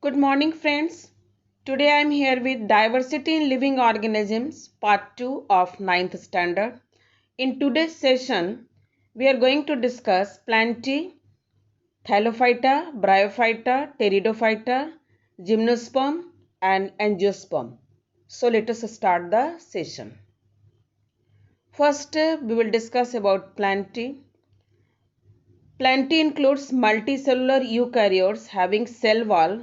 Good morning, friends. Today I am here with Diversity in Living Organisms, Part 2 of ninth Standard. In today's session, we are going to discuss Plantae, Thallophyta, Bryophyta, Pteridophyta, Gymnosperm, and Angiosperm. So let us start the session. First, we will discuss about Plantae. Plantae includes multicellular eukaryotes having cell wall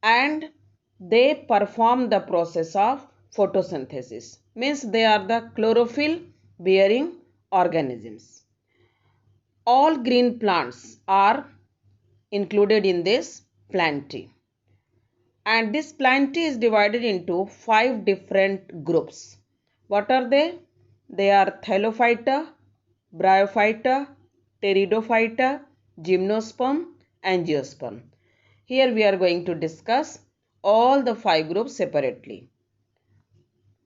and they perform the process of photosynthesis. Means they are the chlorophyll bearing organisms. All green plants are included in this Plantae. And this Plantae is divided into 5 different groups. What are they? They are Thallophyta, Bryophyta, Pteridophyta, Gymnosperm, Angiosperm. Here we are going to discuss all the 5 groups separately.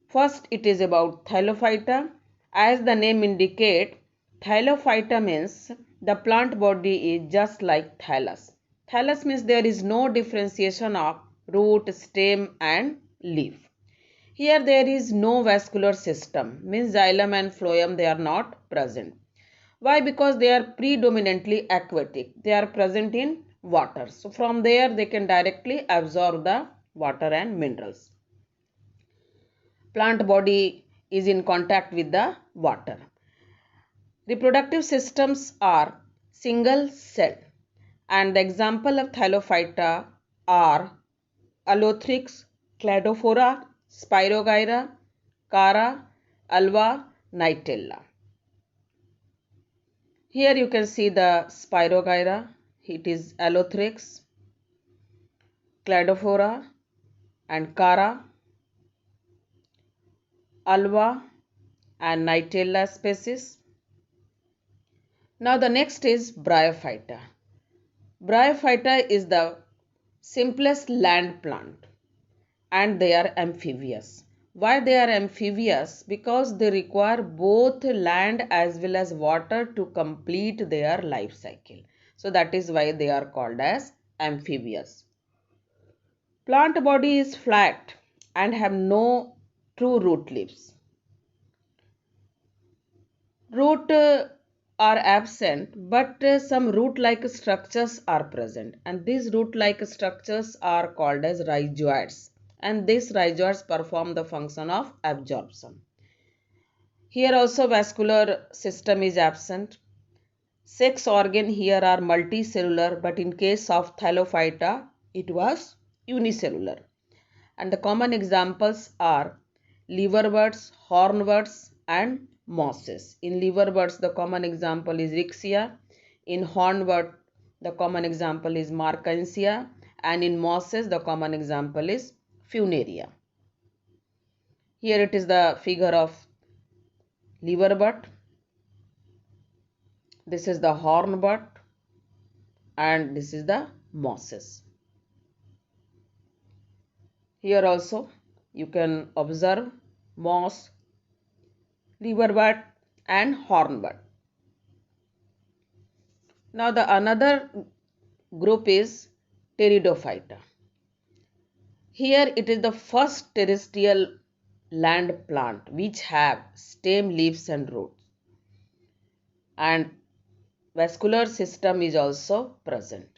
First, it is about Thallophyta. As the name indicates, Thallophyta means the plant body is just like thallus. Thallus means there is no differentiation of root, stem and leaf. Here there is no vascular system, means xylem and phloem they are not present. Why? Because they are predominantly aquatic. They are present in water. So from there they can directly absorb the water and minerals. Plant body is in contact with the water. Reproductive systems are single cell and the example of Thallophyta are Allothrix, Cladophora, Spirogyra, Cara, Alba, Nitella. Here you can see the Spirogyra. It is Allothrix, Cladophora and Cara, Alba and Nitella species. Now the next is Bryophyta. Bryophyta is the simplest land plant and they are amphibious. Why they are amphibious? Because they require both land as well as water to complete their life cycle. So that is why they are called as amphibious. Plant body is flat and have no true root leaves. Root are absent, but some root-like structures are present, and these root-like structures are called as rhizoids, and these rhizoids perform the function of absorption. Here also vascular system is absent. Sex organ here are multicellular, but in case of Thallophyta, it was unicellular. And the common examples are liverbirds, hornbirds and mosses. In liverbirds, the common example is Rixia. In hornbird, the common example is Marchantia. And in mosses, the common example is Funaria. Here it is the figure of liverbird. This is the hornbird and this is the mosses. Here also you can observe moss, liverbird and hornbird. Now the another group is Pteridophyta. Here it is the first terrestrial land plant which have stem, leaves and roots. And vascular system is also present.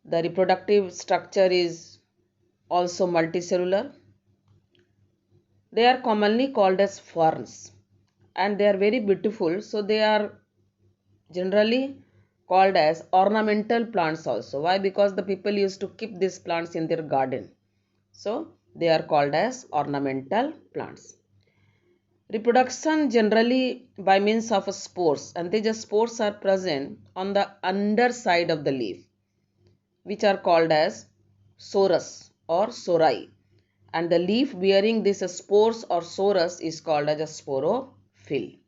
The reproductive structure is also multicellular. They are commonly called as ferns and they are very beautiful. So they are generally called as ornamental plants also. Why? Because the people used to keep these plants in their garden. So they are called as ornamental plants. Reproduction generally by means of spores, and these spores are present on the underside of the leaf which are called as sorus or sori, and the leaf bearing these spores or sorus is called as a sporophyll.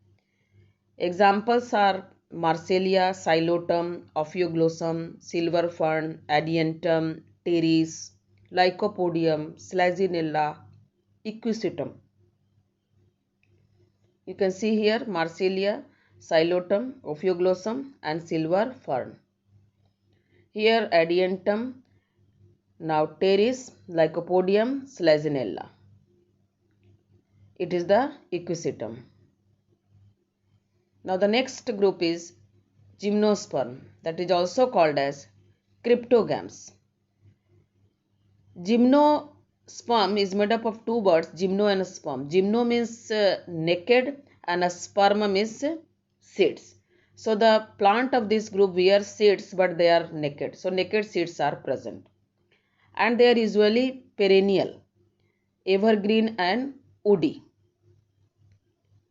Examples are Marsillia, Xylotum, Ophioglossum, silver fern, Adiantum, Teres, Lycopodium, Slazinella, Equisetum. You can see here Marsillia, Xylotum, Ophioglossum and silver fern. Here Adiantum, Now Pteris Lycopodium selaginella. It is the equisetum. Now the next group is Gymnosperm, that is also called as cryptogams. Gymnosperm is made up of two words, gymno and sperm. Gymno means naked and a sperm means seeds. So the plant of this group wear seeds but they are naked. So naked seeds are present. And they are usually perennial, evergreen and woody.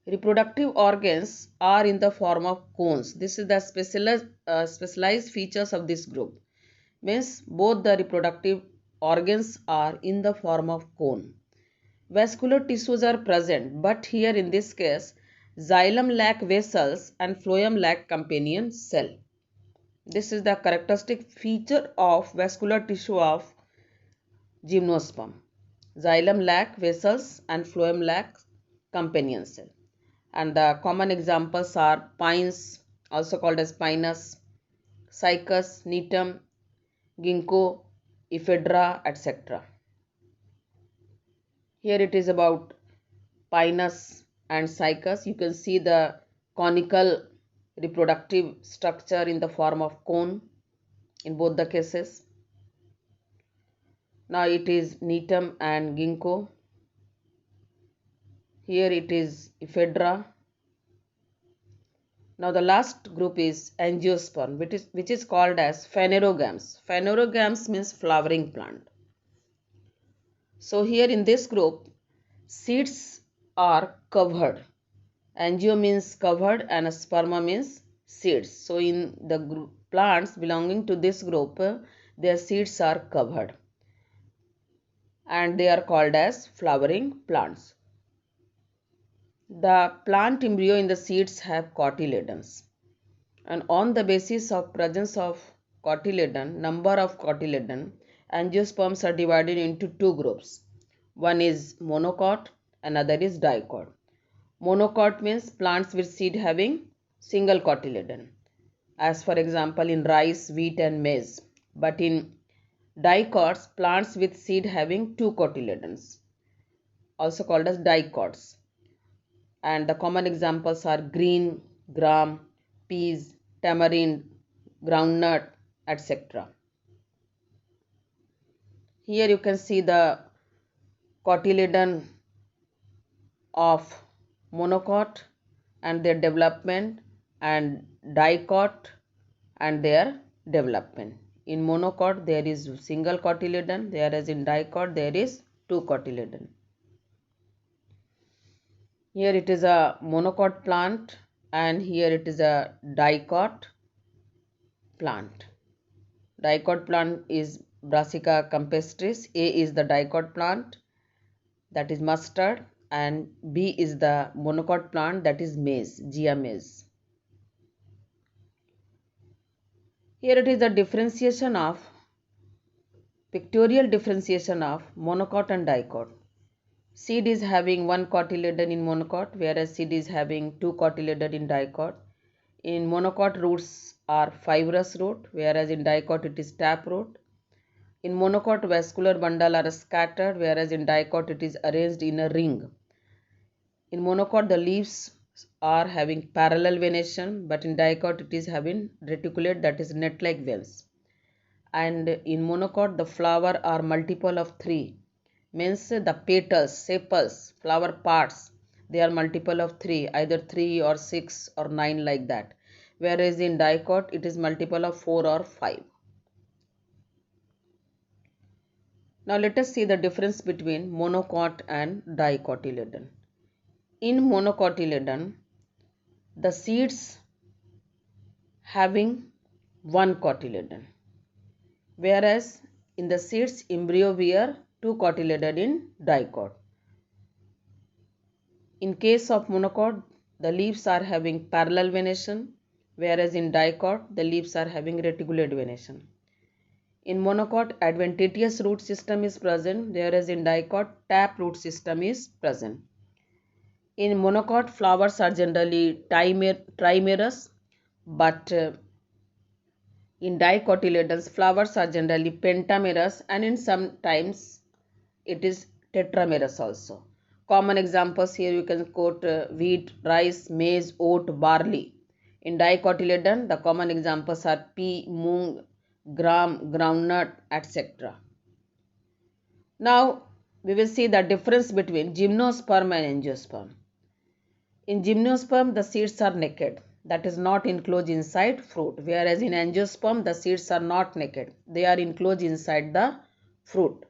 Reproductive organs are in the form of cones. This is the specialized features of this group. Means both the reproductive organs are in the form of cone. Vascular tissues are present, but here in this case, xylem lack vessels and phloem lack companion cell. This is the characteristic feature of vascular tissue of gymnosperm. Xylem lack vessels and phloem lack companion cell. And the common examples are pines, also called as pinus, cycas, nitum, ginkgo, ephedra, etc. Here it is about pinus and cycas. You can see the conical reproductive structure in the form of cone in both the cases. Now it is nitum and ginkgo. Here it is ephedra. Now the last group is angiosperm, which is called as phanerogams. Phanerogams means flowering plant. So here in this group, seeds are covered. Angio means covered and sperma means seeds. So in the plants belonging to this group, their seeds are covered and they are called as flowering plants. The plant embryo in the seeds have cotyledons, and on the basis of presence of cotyledon, number of cotyledon, angiosperms are divided into two groups. One is monocot, another is dicot. Monocot means plants with seed having single cotyledon, as for example in rice, wheat and maize. But in dicots, plants with seed having two cotyledons, also called as dicots. And the common examples are green, gram, peas, tamarind, groundnut, etc. Here you can see the cotyledon of monocot and their development, and dicot and their development. In monocot there is single cotyledon, whereas in dicot there is two cotyledon. Here it is a monocot plant and here it is a dicot plant. Dicot plant is Brassica campestris. A is the dicot plant, that is mustard, and B is the monocot plant, that is maize, Gia maize. Here it is the differentiation of pictorial differentiation of monocot and dicot. Seed is having one cotyledon in monocot, whereas seed is having two cotyledon in dicot. In monocot, roots are fibrous root, whereas in dicot it is tap root. In monocot, vascular bundle are scattered, whereas in dicot it is arranged in a ring. In monocot, the leaves are having parallel venation, but in dicot it is having reticulate, that is net-like veins. And in monocot, the flower are multiple of three. Means the petals, sepals, flower parts, they are multiple of three, either 3 or 6 or 9 like that. Whereas in dicot, it is multiple of 4 or 5. Now let us see the difference between monocot and dicotyledon. In monocotyledon, the seeds having one cotyledon, whereas in the seeds embryo wear two cotyledon in dicot. In case of monocot, the leaves are having parallel venation, whereas in dicot, the leaves are having reticulate venation. In monocot, adventitious root system is present, whereas in dicot, tap root system is present. In monocot, flowers are generally trimerous, but In dicotyledons, flowers are generally pentamerous and in sometimes it is tetramerous also. Common examples here you can quote wheat, rice, maize, oat, barley. In dicotyledon, the common examples are pea, moong, gram, groundnut, etc. Now we will see the difference between gymnosperm and angiosperm. In gymnosperm, the seeds are naked, that is not enclosed inside fruit, whereas in angiosperm, the seeds are not naked, they are enclosed inside the fruit.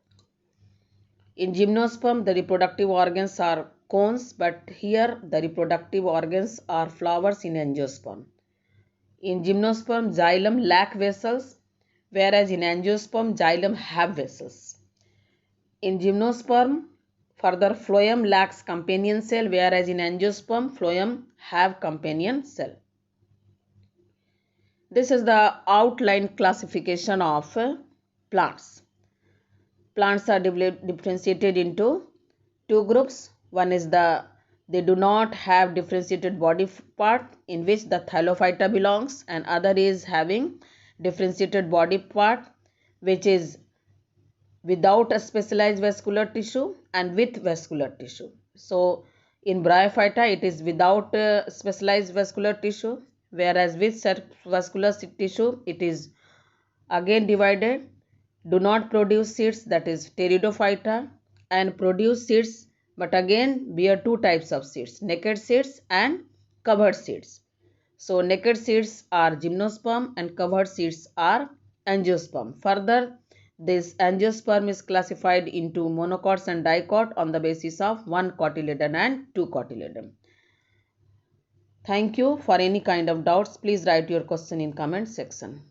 In gymnosperm, the reproductive organs are cones, but here the reproductive organs are flowers in angiosperm. In gymnosperm, xylem lack vessels, whereas in angiosperm, xylem have vessels. In gymnosperm, further phloem lacks companion cell, whereas in angiosperm, phloem have companion cell. This is the outline classification of plants. Plants are differentiated into two groups. One is they do not have differentiated body part, in which the Thylophyta belongs, and other is having differentiated body part, which is without a specialized vascular tissue and with vascular tissue. So in Bryophyta it is without specialized vascular tissue, whereas with vascular tissue it is again divided, do not produce seeds, that is Pteridophyta, and produce seeds but again bear two types of seeds, naked seeds and covered seeds. So naked seeds are gymnosperm and covered seeds are angiosperm. Further, this angiosperm is classified into monocots and dicots on the basis of one cotyledon and two cotyledon. Thank you. For any kind of doubts, please write your question in comment section.